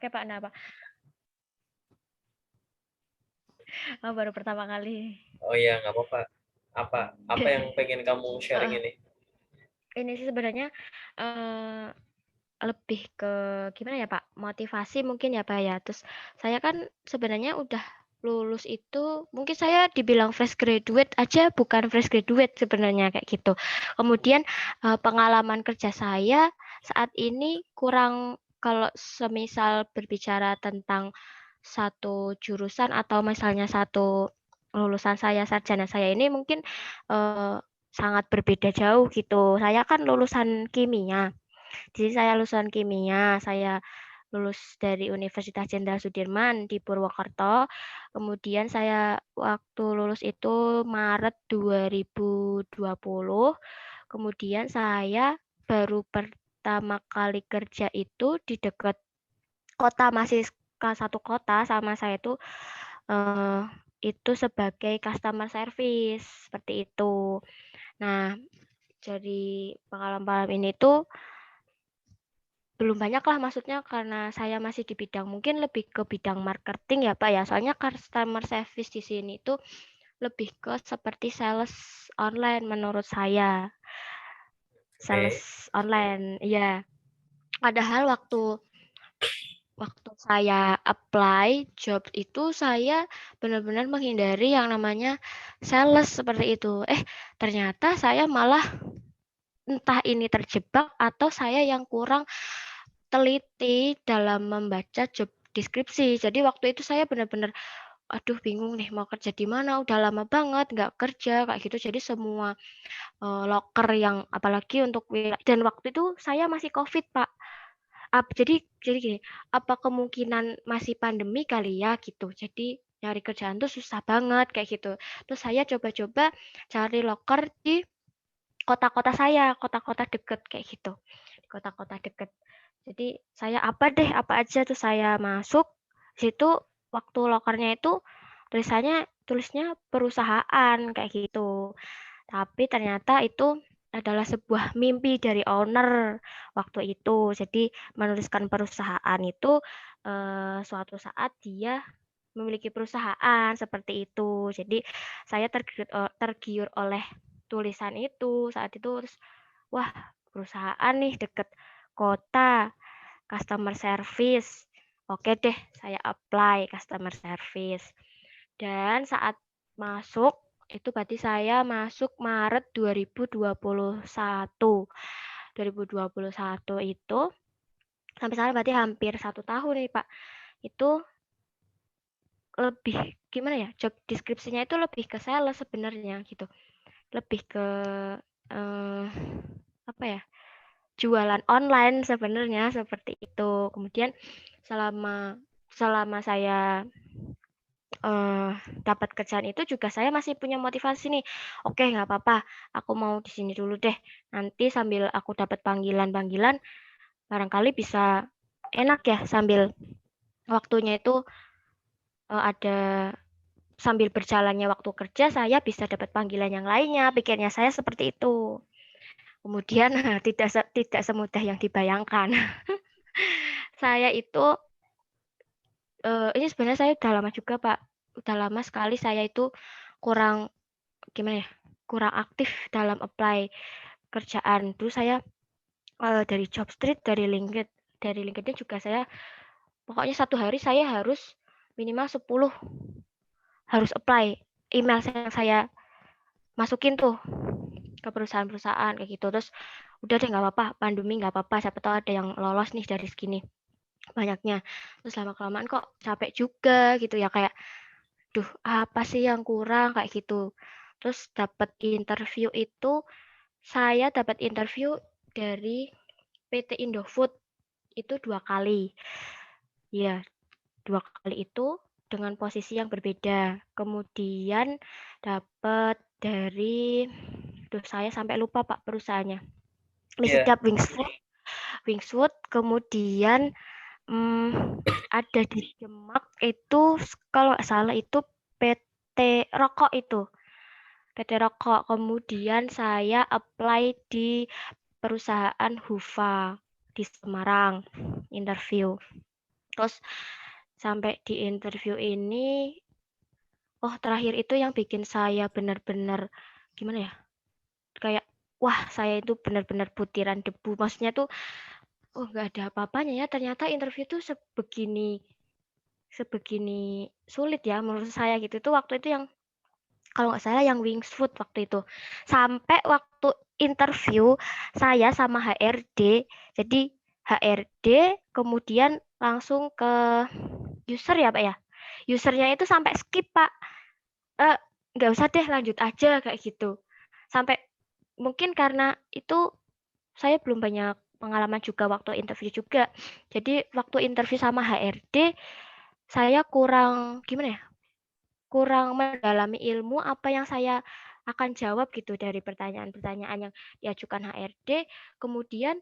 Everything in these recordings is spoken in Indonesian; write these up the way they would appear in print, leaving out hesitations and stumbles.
Kayak Pak Napa? Baru pertama kali. Oh iya, nggak apa-apa. Apa yang pengen kamu sharing ini? Ini sih sebenarnya uh, lebih ke gimana ya Pak? Motivasi mungkin ya Pak ya. Terus saya kan sebenarnya udah lulus itu mungkin saya dibilang fresh graduate aja bukan fresh graduate sebenarnya kayak gitu. Kemudian pengalaman kerja saya saat ini kurang kalau semisal berbicara tentang satu jurusan atau misalnya satu lulusan saya, sarjana saya ini mungkin sangat berbeda jauh gitu. Saya kan lulusan kimia. Jadi saya lulusan kimia, saya lulus dari Universitas Jenderal Sudirman di Purwokerto. Kemudian saya waktu lulus itu Maret 2020. Kemudian saya baru pertama kali kerja itu di dekat kota, masih satu kota sama saya eh, itu sebagai customer service seperti itu. Nah, jadi pengalaman ini tuh belum banyak lah maksudnya karena saya masih di bidang mungkin lebih ke bidang marketing ya Pak ya. Soalnya customer service di sini tuh lebih ke seperti sales online menurut saya. Sales Oke. online, ya. Padahal waktu saya apply job itu saya benar-benar menghindari yang namanya sales seperti itu. Ternyata saya malah entah ini terjebak atau saya yang kurang teliti dalam membaca job deskripsi. Jadi waktu itu saya benar-benar, aduh bingung nih mau kerja di mana, udah lama banget nggak kerja kayak gitu. Jadi semua loker yang apalagi untuk dan waktu itu saya masih COVID Pak. Jadi gini, apa kemungkinan masih pandemi kali ya gitu. Jadi nyari kerjaan tuh susah banget kayak gitu. Terus saya coba-coba cari loker di kota-kota saya, kota-kota deket kayak gitu. Di kota-kota deket. Jadi saya apa aja tuh saya masuk situ waktu lokernya itu tulisnya perusahaan kayak gitu. Tapi ternyata itu adalah sebuah mimpi dari owner waktu itu. Jadi menuliskan perusahaan itu suatu saat dia memiliki perusahaan seperti itu. Jadi saya tergiur oleh tulisan itu saat itu terus wah perusahaan nih deket kota customer service. Oke deh, saya apply customer service. Dan saat masuk, itu berarti saya masuk Maret 2021. 2021 itu, sampai sekarang berarti hampir 1 tahun nih Pak. Itu lebih, gimana ya, job deskripsinya itu lebih ke sales sebenarnya gitu. Lebih ke, eh, apa ya, jualan online sebenarnya seperti itu. Kemudian selama selama saya dapat kerjaan itu juga saya masih punya motivasi nih. Oke, nggak apa-apa, aku mau di sini dulu deh. Nanti sambil aku dapat panggilan-panggilan, barangkali bisa enak ya sambil waktunya itu ada sambil berjalannya waktu kerja saya bisa dapat panggilan yang lainnya. Pikirnya saya seperti itu. Kemudian tidak semudah yang dibayangkan. Saya itu ini sebenarnya saya udah lama juga, Pak. Udah lama sekali saya itu kurang gimana ya, kurang aktif dalam apply kerjaan. Dulu saya dari Jobstreet, dari LinkedIn juga saya pokoknya satu hari saya harus minimal 10 harus apply email yang saya masukin tuh ke perusahaan-perusahaan kayak gitu. Terus udah deh nggak apa-apa, pandemi nggak apa-apa, siapa tahu ada yang lolos nih dari segini banyaknya. Terus lama kelamaan kok capek juga gitu ya kayak duh apa sih yang kurang kayak gitu. Terus dapat interview itu saya dapat interview dari PT Indofood itu 2 kali. Ya, 2 kali itu dengan posisi yang berbeda. Kemudian dapat dari, tuh saya sampai lupa Pak perusahaannya. Iya. Misedap Wingswood, kemudian ada di Demak itu kalau nggak salah itu PT Rokok itu. PT Rokok. Kemudian saya apply di perusahaan Hufa di Semarang, interview. Terus sampai di interview ini, terakhir itu yang bikin saya benar-benar gimana ya? Kayak wah, saya itu benar-benar butiran debu. Maksudnya tuh, nggak ada apa-apanya ya. Ternyata interview tuh sebegini sulit ya menurut saya gitu. Itu waktu itu yang kalau nggak salah yang Wings Food waktu itu. Sampai waktu interview saya sama HRD, jadi HRD kemudian langsung ke user ya Pak ya. Usernya itu sampai skip Pak. Eh, nggak usah deh lanjut aja kayak gitu. Sampai mungkin karena itu saya belum banyak pengalaman juga waktu interview juga. Jadi waktu interview sama HRD saya kurang gimana ya? Kurang mendalami ilmu apa yang saya akan jawab gitu dari pertanyaan-pertanyaan yang diajukan HRD. Kemudian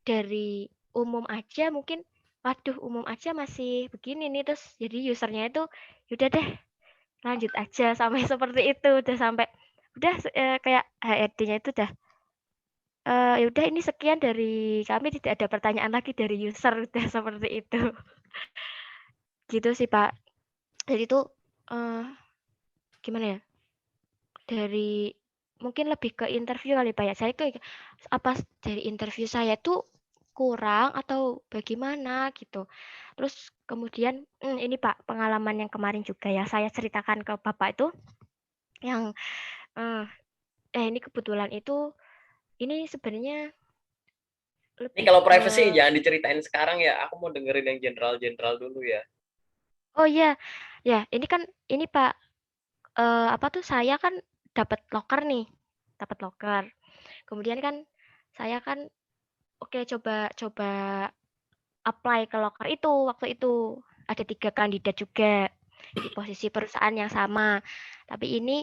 dari umum aja mungkin, waduh umum aja masih begini nih, terus jadi usernya itu yaudah deh lanjut aja sampai seperti itu, udah sampai udah kayak HRD-nya itu udah yaudah ini sekian dari kami, tidak ada pertanyaan lagi dari user, udah seperti itu. Gitu sih Pak. Jadi itu gimana ya? Dari mungkin lebih ke interview kali Pak ya. Saya kayak apa dari interview saya tuh kurang atau bagaimana gitu. Terus kemudian ini Pak pengalaman yang kemarin juga ya saya ceritakan ke Bapak itu yang eh ini kebetulan itu ini sebenarnya Ini lebih kalau ke privacy jangan diceritain sekarang ya. Aku mau dengerin yang general-general dulu ya. oh iya ya ini kan ini Pak apa tuh saya kan dapat loker nih. Dapat loker. Kemudian kan saya kan oke coba coba apply ke loker itu waktu itu. Ada 3 kandidat juga di posisi perusahaan yang sama. Tapi ini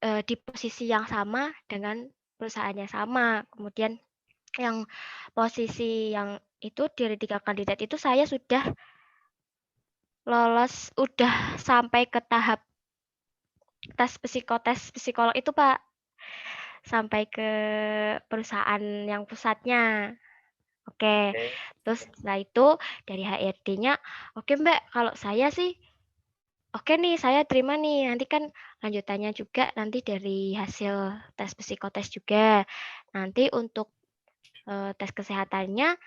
di posisi yang sama dengan perusahaan yang sama. Kemudian yang posisi yang itu dari 3 kandidat itu saya sudah lolos, udah sampai ke tahap tes psikolog itu Pak. Sampai ke perusahaan yang pusatnya. Oke, Oke. terus setelah itu dari HRD-nya, oke Mbak, kalau saya sih, oke nih, saya terima nih. Nanti kan lanjutannya juga nanti dari hasil tes psikotes juga. Nanti untuk tes kesehatannya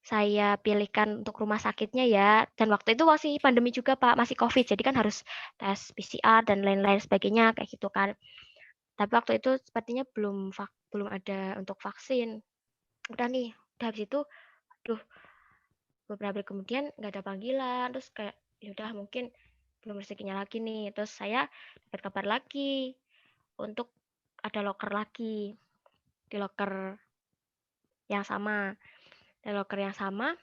saya pilihkan untuk rumah sakitnya ya. Dan waktu itu masih pandemi juga Pak, masih COVID, jadi kan harus tes PCR dan lain-lain sebagainya kayak gitu kan. Tapi waktu itu sepertinya belum ada untuk vaksin. Udah nih, udah habis itu, aduh beberapa hari kemudian nggak ada panggilan, terus kayak ya udah mungkin belum rezekinya lagi nih. Terus saya dapat kabar lagi untuk ada loker lagi di loker yang sama. Di loker yang sama,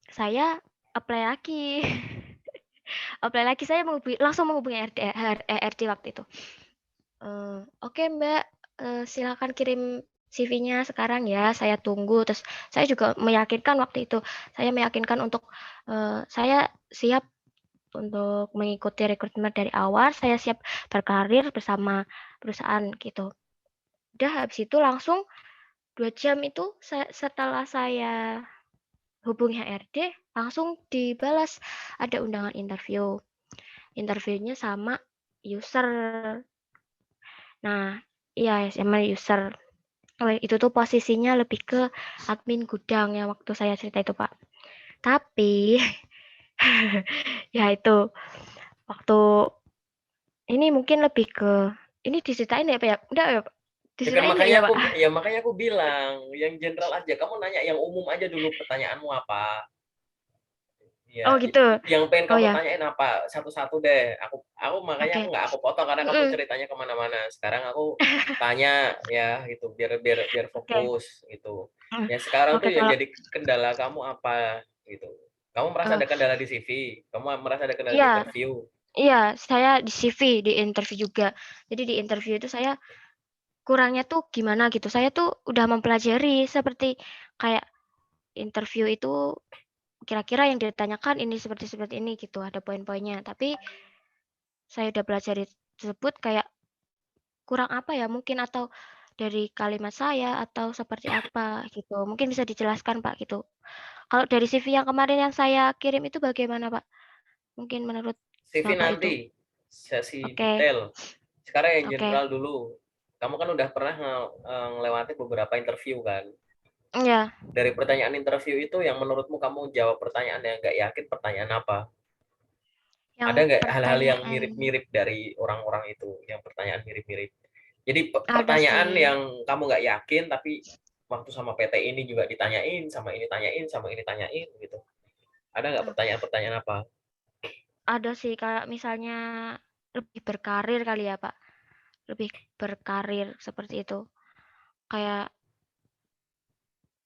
saya apply lagi. Apply lagi saya langsung menghubungi RD waktu itu. Oke Mbak, silakan kirim CV-nya sekarang ya, saya tunggu. Terus saya juga meyakinkan waktu itu, saya meyakinkan untuk saya siap untuk mengikuti rekrutmen dari awal, saya siap berkarir bersama perusahaan gitu. Udah habis itu langsung 2 jam itu setelah saya hubungi HRD, langsung dibalas ada undangan interview. Interviewnya sama user. Nah, iya sama user. Itu tuh posisinya lebih ke admin gudang ya waktu saya cerita itu Pak. Tapi ya itu waktu ini mungkin lebih ke ini diceritain ya Pak ya? Udah ya Pak? Ya kan Diceritain ya Pak? makanya aku bilang yang general aja. Kamu nanya yang umum aja dulu pertanyaanmu apa. Oh Ya, gitu. yang pengen Oh kamu ya, tanyain apa? Satu-satu deh. Aku makanya oke. aku potong karena kamu Mhm. ceritanya kemana-mana. Sekarang aku tanya ya gitu biar biar biar Oke. fokus gitu. Mhm. Ya sekarang Oke tuh yang kalau jadi kendala kamu apa gitu. Kamu merasa eee, ada kendala di CV, kamu merasa ada kendala di iya interview. iya saya di CV, di interview juga. Jadi di interview itu saya kurangnya tuh gimana gitu, saya tuh udah mempelajari seperti kayak interview itu kira-kira yang ditanyakan ini seperti ini gitu, ada poin-poinnya. Tapi saya udah pelajari tersebut kayak kurang apa ya mungkin atau dari kalimat saya atau seperti apa gitu. Mungkin bisa dijelaskan Pak gitu. Kalau dari CV yang kemarin yang saya kirim itu bagaimana, Pak? Mungkin menurut CV Bapak itu? nanti, sesi Oke detail. Sekarang yang oke. general dulu. Kamu kan udah pernah ngelewati beberapa interview kan? Iya, Dari pertanyaan interview itu yang menurutmu kamu jawab pertanyaan yang nggak yakin, pertanyaan apa? Ada yang nggak hal-hal yang pertanyaan mirip-mirip dari orang-orang itu, yang pertanyaan mirip-mirip? Jadi ada pertanyaan sih. yang kamu nggak yakin, tapi waktu sama PT ini juga ditanyain, sama ini tanyain, sama ini tanyain gitu. Ada nggak Nah, pertanyaan-pertanyaan apa? ada sih kayak misalnya lebih berkarir kali ya, Pak. Lebih berkarir seperti itu. Kayak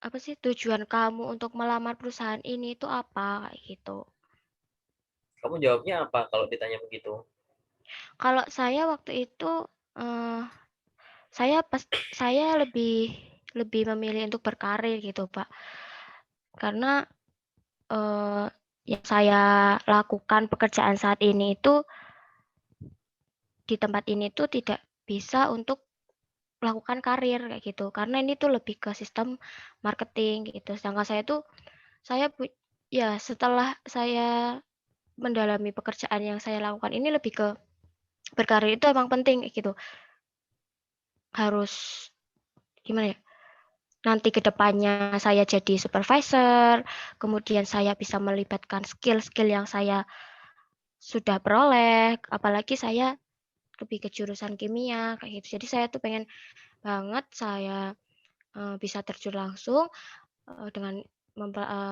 apa sih tujuan kamu untuk melamar perusahaan ini itu apa? Kayak gitu. Kamu jawabnya apa kalau ditanya begitu? Kalau saya waktu itu eh, saya lebih lebih memilih untuk berkarir gitu, Pak. Karena eh, yang saya lakukan pekerjaan saat ini itu di tempat ini tuh tidak bisa untuk melakukan karir kayak gitu. Karena ini tuh lebih ke sistem marketing gitu. Sedangkan saya tuh saya ya setelah saya mendalami pekerjaan yang saya lakukan ini lebih ke berkarir itu emang penting kayak gitu. Harus gimana ya? Nanti ke depannya saya jadi supervisor, kemudian saya bisa melibatkan skill-skill yang saya sudah peroleh, apalagi saya lebih ke jurusan kimia kayak gitu. Jadi saya tuh pengen banget saya bisa terjun langsung dengan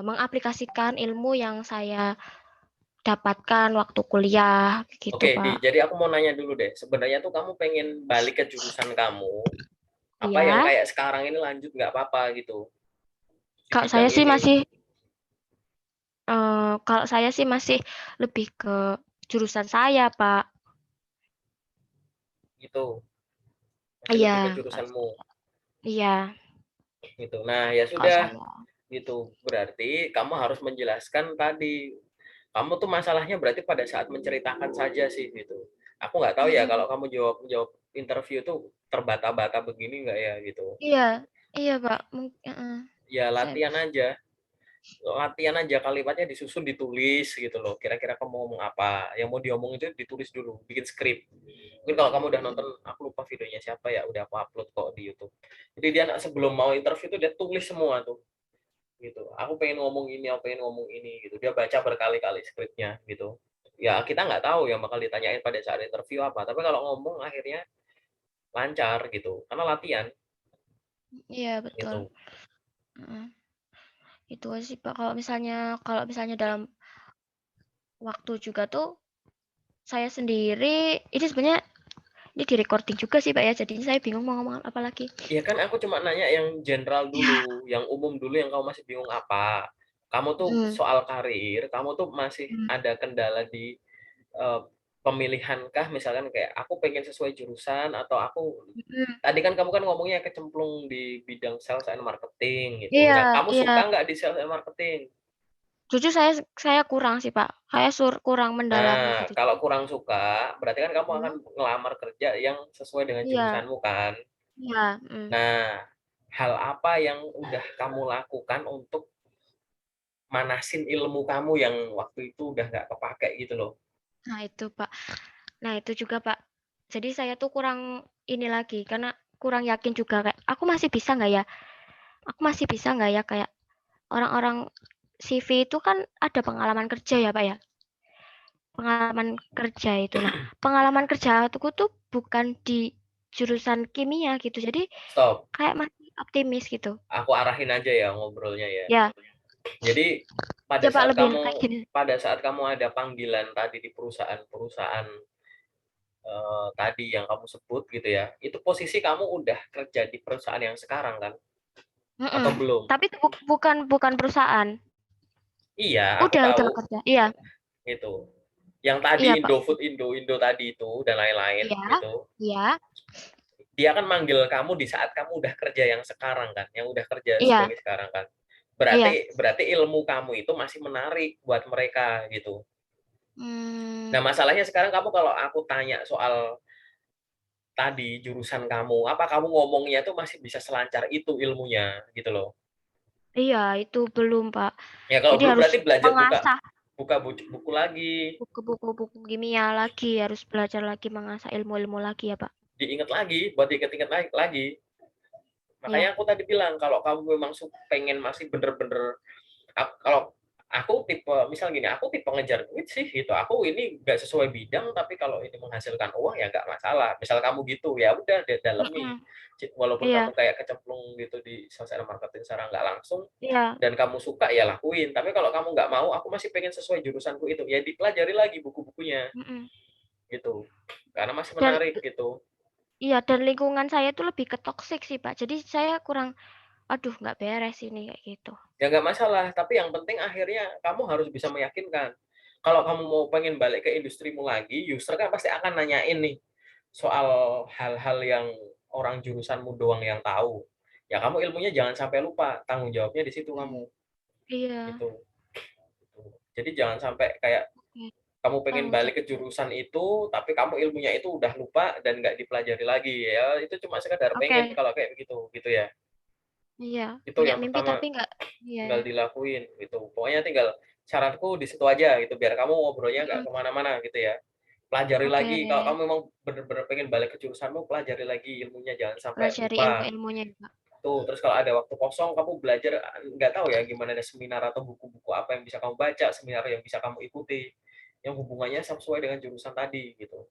mengaplikasikan ilmu yang saya dapatkan waktu kuliah gitu, Oke, Pak. jadi aku mau nanya dulu deh. Sebenarnya tuh kamu pengen balik ke jurusan kamu, apa yang Iya, kayak sekarang ini lanjut nggak apa-apa gitu di kalau saya bidang sih ini masih kalau saya sih masih lebih ke jurusan saya, Pak. gitu. Masih Iya, lebih ke kalau jurusanmu saya. Iya, gitu. Nah, ya kalau sudah saya. gitu. Berarti kamu harus menjelaskan tadi. Kamu tuh masalahnya berarti pada saat menceritakan saja sih gitu. Aku nggak tahu ya Mm-mm. kalau kamu jawab jawab interview tuh terbata-bata begini nggak ya gitu. Iya, iya, Pak. Ya Saya. latihan aja kalimatnya disusun ditulis gitu loh. Kira-kira kamu ngomong apa? Yang mau diomong itu ditulis dulu, bikin skrip. Mungkin kalau kamu udah nonton, aku lupa videonya siapa ya, udah aku upload kok di YouTube. Jadi dia sebelum mau interview tuh dia tulis semua tuh gitu. Aku pengen ngomong ini, aku pengen ngomong ini gitu. Dia baca berkali-kali skripnya gitu. Ya kita nggak tahu yang bakal ditanyain pada saat interview apa. Tapi kalau ngomong akhirnya lancar gitu. Karena latihan Iya, betul. gitu. Heeh. Itu aja sih, Pak. Kalau misalnya dalam waktu juga tuh saya sendiri ini sebenarnya ini di-recording juga sih, Pak, ya. Jadinya saya bingung mau ngomong apa lagi. Ya kan aku cuma nanya yang general Iya. dulu, yang umum dulu yang kamu masih bingung apa. Kamu tuh Mhm. soal karir, kamu tuh masih Mhm. ada kendala di eh, pemilihan kah? Misalkan kayak aku pengen sesuai jurusan atau aku Mhm. tadi kan kamu kan ngomongnya kecemplung di bidang sales and marketing gitu. Iya, Nggak, kamu iya. suka nggak di sales and marketing? Jujur saya kurang sih, Pak. Saya kurang mendalami Nah, gitu. kalau kurang suka, berarti kan kamu akan Mhm. ngelamar kerja yang sesuai dengan Iya, jurusanmu kan. iya, Nah, hal apa yang udah kamu lakukan untuk manasin ilmu kamu yang waktu itu udah nggak kepake gitu loh. Nah itu, Pak. Nah itu juga, Pak. Jadi saya tuh kurang ini lagi, karena kurang yakin juga kayak, aku masih bisa nggak ya kayak orang-orang CV itu kan ada pengalaman kerja ya, Pak, ya. Pengalaman kerja itu. Nah, pengalaman kerja aku tuh bukan di jurusan kimia gitu. Jadi Stop, kayak masih optimis gitu. aku arahin aja ya ngobrolnya ya. Ya, Jadi pada ya Pak saat lebih kamu kayak gini. ada panggilan tadi di perusahaan-perusahaan tadi yang kamu sebut gitu ya, itu posisi kamu udah kerja di perusahaan yang sekarang kan? Mhm. Atau belum? Tapi itu bukan perusahaan. Iya, aku Udah tahu kerja. Iya, itu. Yang tadi iya Pak. Indofood, Indo tadi itu dan lain-lain Iya, gitu. iya, Dia kan manggil kamu di saat kamu udah kerja yang sekarang kan, yang udah kerja iya, sebagai sekarang kan. iya. Berarti ilmu kamu itu masih menarik buat mereka gitu. Hmm, Nah, masalahnya sekarang kamu kalau aku tanya soal tadi jurusan kamu, apa kamu ngomongnya tuh masih bisa selancar itu ilmunya gitu loh. Iya, itu belum, Pak. Ya kalau Jadi belum harus berarti belajar buka mengasah buka buku lagi, buku-buku kimia lagi, harus belajar lagi, mengasah ilmu-ilmu lagi ya, Pak? diingat lagi, buat diinget-inget lagi. Iya. Makanya aku tadi bilang kalau kamu memang pengen masih bener-bener, kalau aku tipe misal gini, aku tipe ngejar duit sih gitu. Aku ini nggak sesuai bidang, tapi kalau ini menghasilkan uang ya nggak masalah. Misal kamu gitu, ya udah dalemi. Mhm. Walaupun kamu Iya kayak kecemplung gitu di sosial marketing secara nggak langsung, iya, dan kamu suka ya lakuin. Tapi kalau kamu nggak mau, aku masih pengen sesuai jurusanku itu, ya dipelajari lagi buku-bukunya mhm. gitu. Karena masih Dan menarik gitu. iya, dan lingkungan saya tuh lebih ke toksik sih, Pak. Jadi saya kurang, "Aduh nggak beres ini," kayak gitu. Ya nggak masalah, tapi yang penting akhirnya kamu harus bisa meyakinkan. Kalau kamu mau pengen balik ke industrimu lagi, user kan pasti akan nanyain nih soal hal-hal yang orang jurusanmu doang yang tahu. Ya kamu ilmunya jangan sampai lupa, tanggung jawabnya di situ Mhm. kamu, Iya, gitu. Jadi jangan sampai kayak oke. kamu pengen Tanggung balik jawab. ke jurusan itu, tapi kamu ilmunya itu udah lupa dan nggak dipelajari lagi. Ya itu cuma sekedar pengen Oke, kalau kayak begitu, gitu ya. iya. Itu Punya yang mimpi pertama. tapi nggak iya, Tinggal dilakuin gitu. Pokoknya tinggal saranku di situ aja gitu, biar kamu ngobrolnya nggak mhm. kemana-mana gitu ya. Pelajari Oke, lagi, kalau kamu memang bener-bener pengen balik ke jurusanmu, pelajari lagi ilmunya, jangan sampai pelajari lupa. ilmu-ilmunya ya, Pak. Tuh, terus kalau ada waktu kosong kamu belajar, nggak tahu ya gimana ada seminar atau buku-buku apa yang bisa kamu baca, seminar yang bisa kamu ikuti, yang hubungannya sesuai dengan jurusan tadi gitu.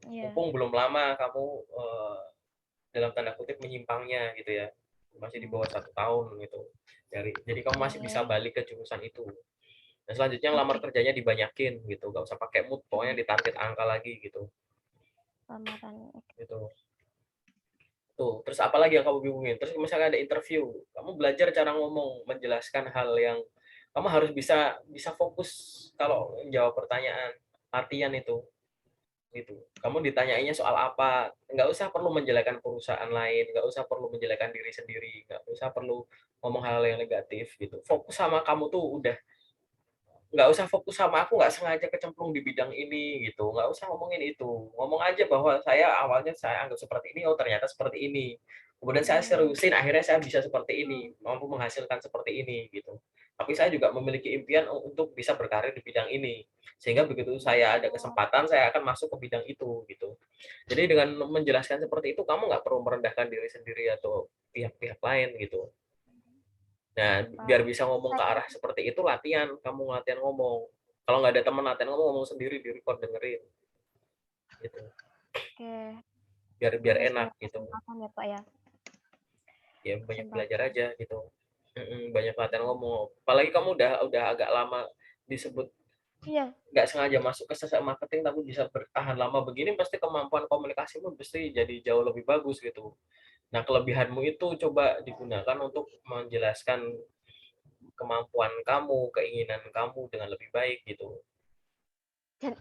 Iya. Mumpung belum lama kamu, dalam tanda kutip menyimpangnya gitu ya, masih di Mmm, bawah 1 tahun gitu. Jadi kamu masih bisa oke. balik ke jurusan itu. Dan selanjutnya lamar Oke. kerjanya dibanyakin gitu, nggak usah pakai mood, pokoknya Mhm. ditarget angka lagi gitu, Lamaran, oke. gitu. Tuh, terus apa lagi yang kamu bingungin? Terus misalnya ada interview, kamu belajar cara ngomong, menjelaskan hal yang kamu harus bisa bisa fokus kalau jawab pertanyaan, latihan itu, gitu. Kamu ditanyainnya soal apa, nggak usah perlu menjelekan perusahaan lain, nggak usah perlu menjelekan diri sendiri, nggak usah perlu ngomong hal yang negatif gitu. Fokus sama kamu tuh udah. Nggak usah fokus sama aku nggak sengaja kecemplung di bidang ini gitu, nggak usah ngomongin itu. Ngomong aja bahwa saya awalnya saya anggap seperti ini, oh ternyata seperti ini. Kemudian saya Mmm, seriusin, akhirnya saya bisa seperti mhm. ini, mampu menghasilkan seperti ini gitu. Tapi saya juga memiliki impian untuk bisa berkarir di bidang ini. Sehingga begitu saya ada Oh, kesempatan, saya akan masuk ke bidang itu gitu. Jadi dengan menjelaskan seperti itu, kamu nggak perlu merendahkan diri sendiri atau pihak-pihak lain gitu. Nah, biar Pak. bisa ngomong ke Saya arah seperti itu latihan, kamu latihan ngomong. Kalau nggak ada teman latihan ngomong, ngomong sendiri, di-record, dengerin, gitu. oke, Biar biar tunggu enak saya gitu. kesempatan ya, Pak, ya? Ya banyak belajar Kesempatan. aja gitu. Banyak latihan ngomong. Apalagi kamu udah agak lama disebut Iya, nggak sengaja masuk ke sosial marketing tapi bisa bertahan lama begini, pasti kemampuan komunikasimu pasti jadi jauh lebih bagus gitu. Nah, kelebihanmu itu coba digunakan untuk menjelaskan kemampuan kamu, keinginan kamu dengan lebih baik gitu. dan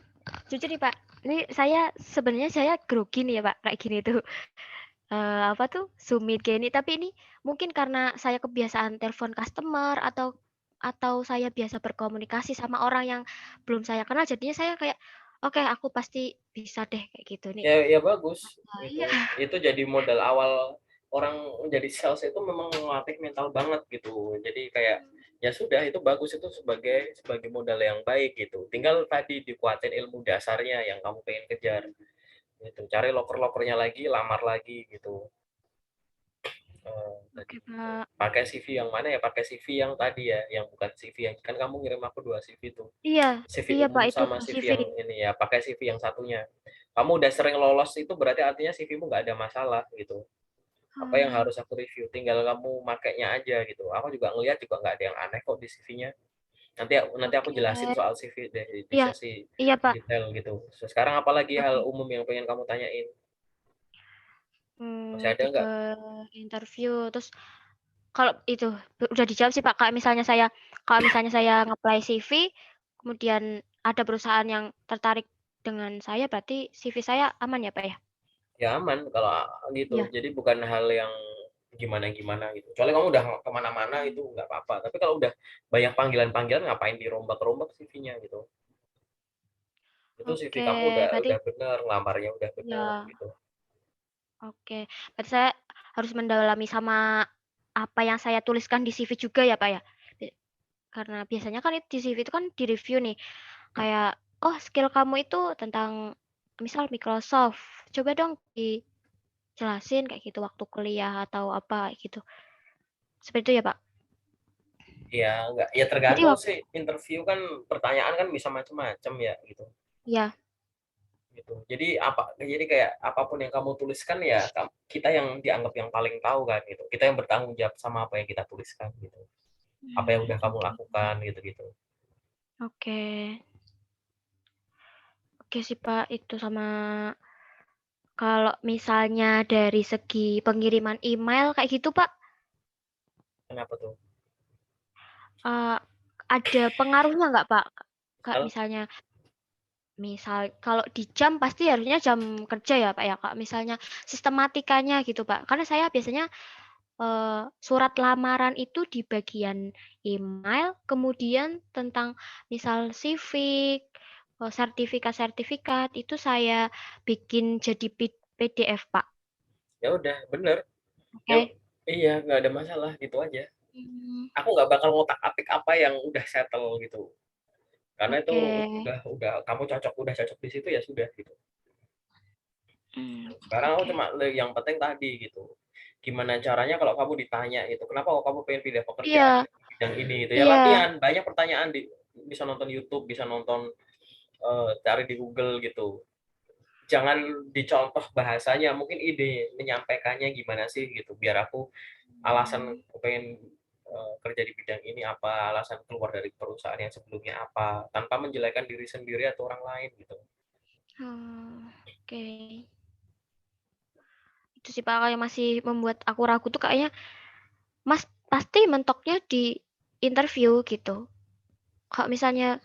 jujur nih, Pak, ini saya sebenarnya saya grogi nih ya, Pak, kayak gini tuh, apa tuh, Zoom meet kayak ini, tapi ini mungkin karena saya kebiasaan telepon customer atau saya biasa berkomunikasi sama orang yang belum saya kenal, jadinya saya kayak, "Oke, aku pasti bisa deh," kayak gitu nih. Ya bagus, Nah, itu. iya, Itu jadi modal awal orang menjadi sales itu memang melatih mental banget gitu. Jadi kayak, ya sudah itu bagus itu sebagai sebagai modal yang baik gitu. Tinggal tadi dikuatin ilmu dasarnya yang kamu pengen kejar gitu. Cari loker-lokernya lagi, lamar lagi gitu. Tadi oke, gitu. Pak. Pakai CV yang mana ya? Pakai CV yang tadi ya, yang bukan CV yang kan kamu ngirim aku 2 CV tuh. Iya CV iya, Pak, umum itu sama CV CV. yang ini ya, pakai CV yang satunya. Kamu udah sering lolos itu berarti artinya CV-mu nggak ada masalah gitu. Apa yang Oh, harus aku review, tinggal kamu makainya aja gitu. Aku juga ngelihat juga nggak ada yang aneh kok di CV-nya. Nanti aku oke. jelasin soal CV deh di Iya sesi iya, Pak. detail gitu. Sekarang apalagi hal Oke. umum yang pengen kamu tanyain? Masih ada Lebih nggak? ke interview, terus kalau itu udah dijawab sih, Pak, kalau misalnya saya nge-apply CV, kemudian ada perusahaan yang tertarik dengan saya, berarti CV saya aman ya, Pak, ya? Ya aman kalau gitu. Iya. Jadi bukan hal yang gimana-gimana gitu. Kecuali kamu udah kemana-mana Mmm, itu nggak apa-apa. Tapi kalau udah banyak panggilan-panggilan ngapain dirombak-rombak CV-nya gitu. Itu CV oke, kamu berarti udah bener, ngelamarnya udah bener iya, gitu. oke. Berarti saya harus mendalami sama apa yang saya tuliskan di CV juga ya Pak ya. Karena biasanya kan di CV itu kan di-review nih, kayak, "Oh skill kamu itu tentang misal Microsoft, coba dong dijelasin kayak gitu waktu kuliah atau apa," gitu. Seperti itu ya Pak? Ya enggak, ya Berarti tergantung sih, interview kan pertanyaan kan bisa macam-macam ya gitu. ya, Gitu. Jadi kayak apapun yang kamu tuliskan ya kita yang dianggap yang paling tahu kan gitu. Kita yang bertanggung jawab sama apa yang kita tuliskan gitu. Apa yang udah kamu oke. lakukan gitu-gitu. Oke. Oke sih Pak, itu sama kalau misalnya dari segi pengiriman email kayak gitu Pak, Kenapa tuh? eee, ada pengaruhnya nggak Pak? Kak, Misal misalnya misal kalau di jam pasti harusnya jam kerja ya Pak ya, Kak, misalnya sistematikanya gitu Pak. Karena saya biasanya, surat lamaran itu di bagian email, kemudian tentang misal CV, sertifikat-sertifikat itu saya bikin jadi PDF Pak. ya udah bener. Ya Oke. iya nggak ada masalah gitu aja. Mmm, Aku nggak bakal ngotak-atik apa yang udah settle gitu. Karena itu oke. udah kamu udah cocok di situ ya sudah gitu. Oke Sekarang aku oke. cuma yang penting tadi gitu. Gimana caranya kalau kamu ditanya gitu, "Kenapa kok kamu pengen pindah pekerjaan Iya ke bidang ini?" Gitu ya iya. latihan, banyak pertanyaan bisa nonton YouTube, bisa nonton, cari di Google gitu. Jangan dicontoh bahasanya, mungkin ide menyampaikannya gimana sih gitu, biar aku alasan Mmm, aku pengen, kerja di bidang ini apa, alasan keluar dari perusahaan yang sebelumnya apa, tanpa menjelekkan diri sendiri atau orang lain gitu. oke. Itu sih Pak, yang masih membuat aku ragu tuh kayaknya Mas pasti mentoknya di interview gitu. Kalau misalnya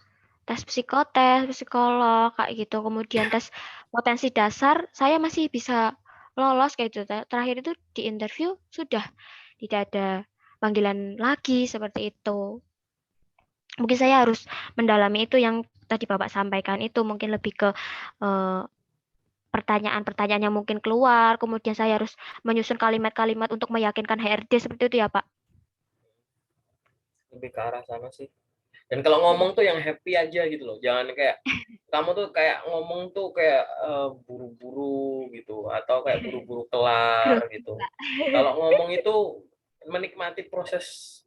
tes psikotes, psikolog kayak gitu, kemudian tes potensi dasar, saya masih bisa lolos kayak gitu. Terakhir itu di interview sudah tidak ada panggilan lagi seperti itu. Mungkin saya harus mendalami itu yang tadi Bapak sampaikan itu, mungkin lebih ke eh, pertanyaan-pertanyaan yang mungkin keluar, kemudian saya harus menyusun kalimat-kalimat untuk meyakinkan HRD seperti itu ya Pak. Lebih ke arah sana sih. Dan kalau ngomong tuh yang happy aja gitu loh, jangan kayak kamu tuh kayak ngomong tuh kayak, buru-buru gitu atau kayak buru-buru kelar Grogi, gitu. Pak. Kalau ngomong itu menikmati proses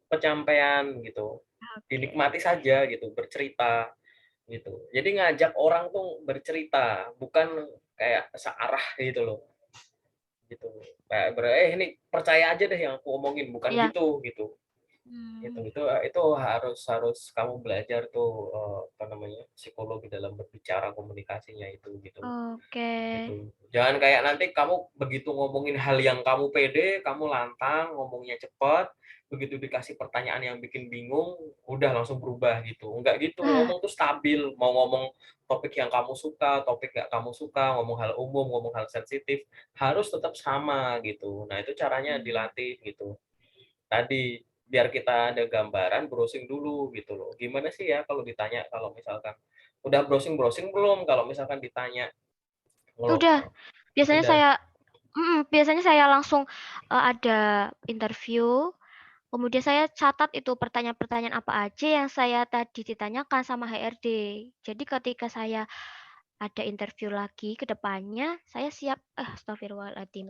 penyampaian gitu, Oke. dinikmati saja gitu, bercerita gitu. Jadi ngajak orang tuh bercerita, bukan kayak searah gitu loh, gitu. Kayak ini percaya aja deh yang aku omongin, bukan Iya. gitu, gitu. Gitu, Mmm, itu harus harus kamu belajar tuh, apa namanya, psikologi dalam berbicara, komunikasinya itu, gitu. oke. Gitu. Jangan kayak nanti kamu begitu ngomongin hal yang kamu pede, kamu lantang, ngomongnya cepat, begitu dikasih pertanyaan yang bikin bingung, udah langsung berubah gitu. Enggak gitu, Nah, ngomong tuh stabil, mau ngomong topik yang kamu suka, topik nggak kamu suka, ngomong hal umum, ngomong hal sensitif, harus tetap sama gitu. Nah, itu caranya mmm, dilatih gitu. Tadi, biar kita ada gambaran, browsing dulu gitu loh. Gimana sih ya kalau ditanya kalau misalkan, "Udah browsing-browsing belum?" Kalau misalkan ditanya, ngeloh udah. Biasanya udah, saya biasanya saya langsung, ada interview, kemudian saya catat itu pertanyaan-pertanyaan apa aja yang saya tadi ditanyakan sama HRD. Jadi ketika saya ada interview lagi ke depannya, saya siap astagfirullahaladzim.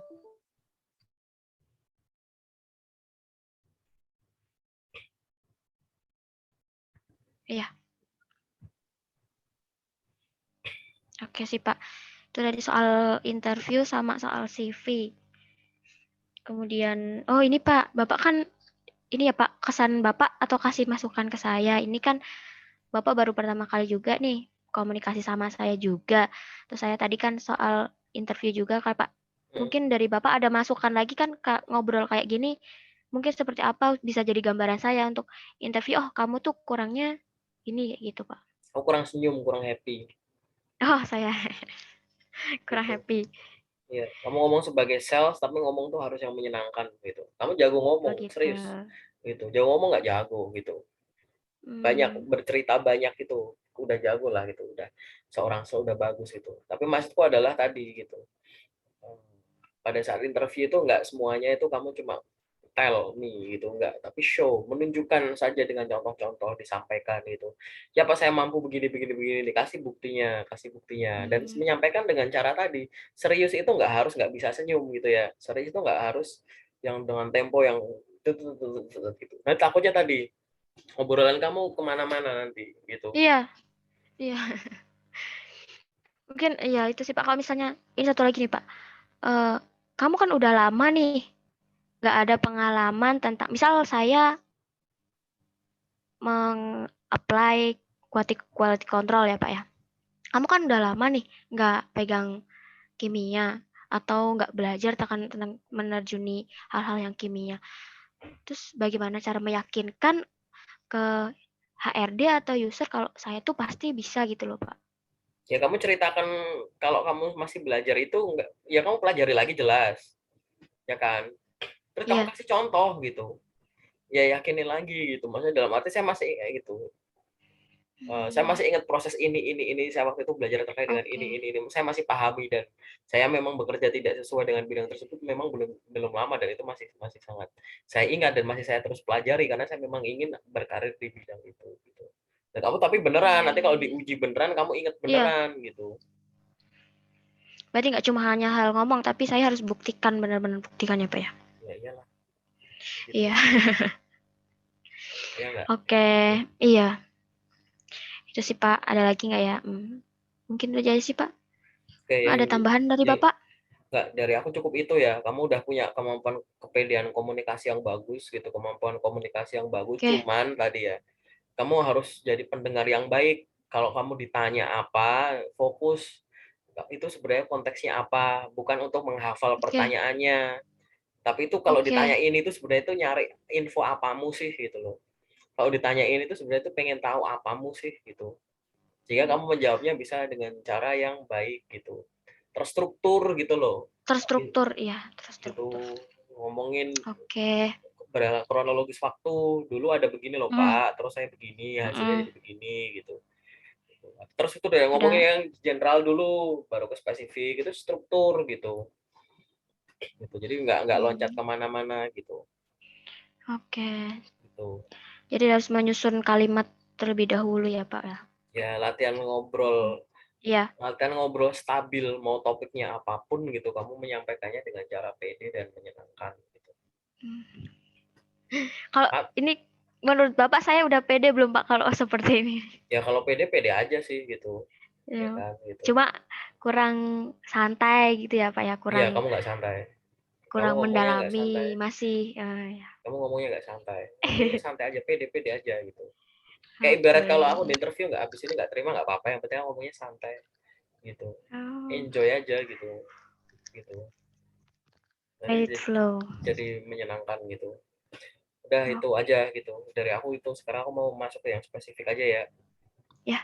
Iya, oke sih, Pak. Itu tadi soal interview sama soal CV. Kemudian oh ini Pak, Bapak kan ini ya Pak, kesan Bapak atau kasih masukan ke saya, ini kan Bapak baru pertama kali juga nih komunikasi sama saya juga. Terus saya tadi kan soal interview juga kan Pak. mhm, Mungkin dari Bapak ada masukan lagi kan Kak, ngobrol kayak gini, mungkin seperti apa bisa jadi gambaran saya untuk interview, oh kamu tuh kurangnya ini gitu Pak. aku kurang senyum, kurang happy, Oh saya kurang gitu. happy. Iya, kamu ngomong sebagai sales, tapi ngomong tuh harus yang menyenangkan gitu. Kamu jago Oh ngomong, gitu. serius, gitu. Jago ngomong nggak jago gitu. Banyak, Hmm, bercerita banyak itu, udah jago lah gitu, udah seorang udah bagus itu. Tapi maksudku adalah tadi gitu, pada saat interview itu nggak semuanya itu kamu cuma tell me gitu, enggak, tapi show, menunjukkan saja dengan contoh-contoh disampaikan gitu. Ya Pak saya mampu begini begini begini, dikasih buktinya, kasih buktinya dan Hmm. menyampaikan dengan cara tadi. Serius itu nggak bisa senyum gitu ya. Serius itu nggak harus yang dengan tempo yang gitu. Nah takutnya tadi obrolan kamu kemana-mana nanti gitu. Iya, iya. Mungkin ya itu sih Pak. Kalau misalnya ini satu lagi nih Pak. Eh, kamu kan udah lama nih nggak ada pengalaman tentang, misal saya meng-apply quality control ya Pak ya. Kamu kan udah lama nih nggak pegang kimia atau nggak belajar tentang menerjuni hal-hal yang kimia. Terus bagaimana cara meyakinkan ke HRD atau user kalau saya tuh pasti bisa gitu loh Pak. Ya kamu ceritakan kalau kamu masih belajar itu enggak, ya kamu pelajari lagi jelas, ya kan? Terus kamu Iya. kasih contoh gitu. Ya yakinin lagi gitu. Maksudnya dalam arti saya masih kayak gitu. Saya Hmm, masih ingat proses ini. Saya waktu itu belajar terkait dengan oke. ini. Saya masih pahami dan saya memang bekerja tidak sesuai dengan bidang tersebut memang belum belum lama dan itu masih masih sangat saya ingat dan masih saya terus pelajari karena saya memang ingin berkarir di bidang itu gitu. Dan kamu tapi beneran nanti kalau Hmm, diuji beneran kamu ingat iya. beneran gitu. Berarti nggak cuma hanya hal ngomong, tapi saya harus buktikan, benar-benar buktikan ya Pak ya. Ya iyalah gitu. Iya. Ya enggak? Oke, iya. Itu sih Pak. Ada lagi nggak ya? Mungkin udah jadi sih Pak. Oke Ada tambahan dari yang Bapak? enggak dari aku cukup itu ya. Kamu udah punya kemampuan kepedean komunikasi yang bagus gitu, kemampuan komunikasi yang bagus. Oke, Cuman tadi ya kamu harus jadi pendengar yang baik. Kalau kamu ditanya apa, fokus itu sebenarnya konteksnya apa, bukan untuk menghafal oke, pertanyaannya. Tapi itu kalau oke, ditanyain itu sebenarnya itu nyari info apamu sih gitu loh. Kalau ditanyain itu sebenarnya itu pengen tahu apamu sih gitu. Sehingga kamu menjawabnya bisa dengan cara yang baik gitu. Terstruktur gitu loh. terstruktur, iya, Gitu terstruktur. ngomongin Oke, kronologis waktu. Dulu ada begini loh hmm, Pak, terus saya begini, hasilnya hmm, jadi begini gitu. Terus itu udah ngomongin udah, yang general dulu, baru ke spesifik, itu struktur gitu. Gitu. Jadi nggak loncat hmm, kemana-mana gitu. oke. Gitu. Jadi harus menyusun kalimat terlebih dahulu ya Pak ya. Ya Iya. latihan ngobrol stabil, mau topiknya apapun gitu, kamu menyampaikannya dengan cara pede dan menyenangkan. Gitu. Hmm. Kalau Ah, ini menurut Bapak saya udah pede belum Pak kalau seperti ini? ya kalau pede pede aja sih gitu, ya Ya. kan gitu. Cuma kurang santai gitu ya Pak ya, Iya kurang kamu nggak santai, kamu kurang ngomongnya nggak mendalami santai, masih ya. kamu ngomongnya nggak santai, ngomongnya santai aja, pede pede aja gitu. Kayak ibarat Oke. kalau aku di interview nggak habis ini nggak terima nggak apa-apa, yang penting aku ngomongnya santai gitu, Oh, enjoy aja gitu, gitu. Nanti let it flow. jadi menyenangkan gitu. Udah itu Oke. aja gitu dari aku itu. Sekarang aku mau masuk ke yang spesifik aja ya. Ya,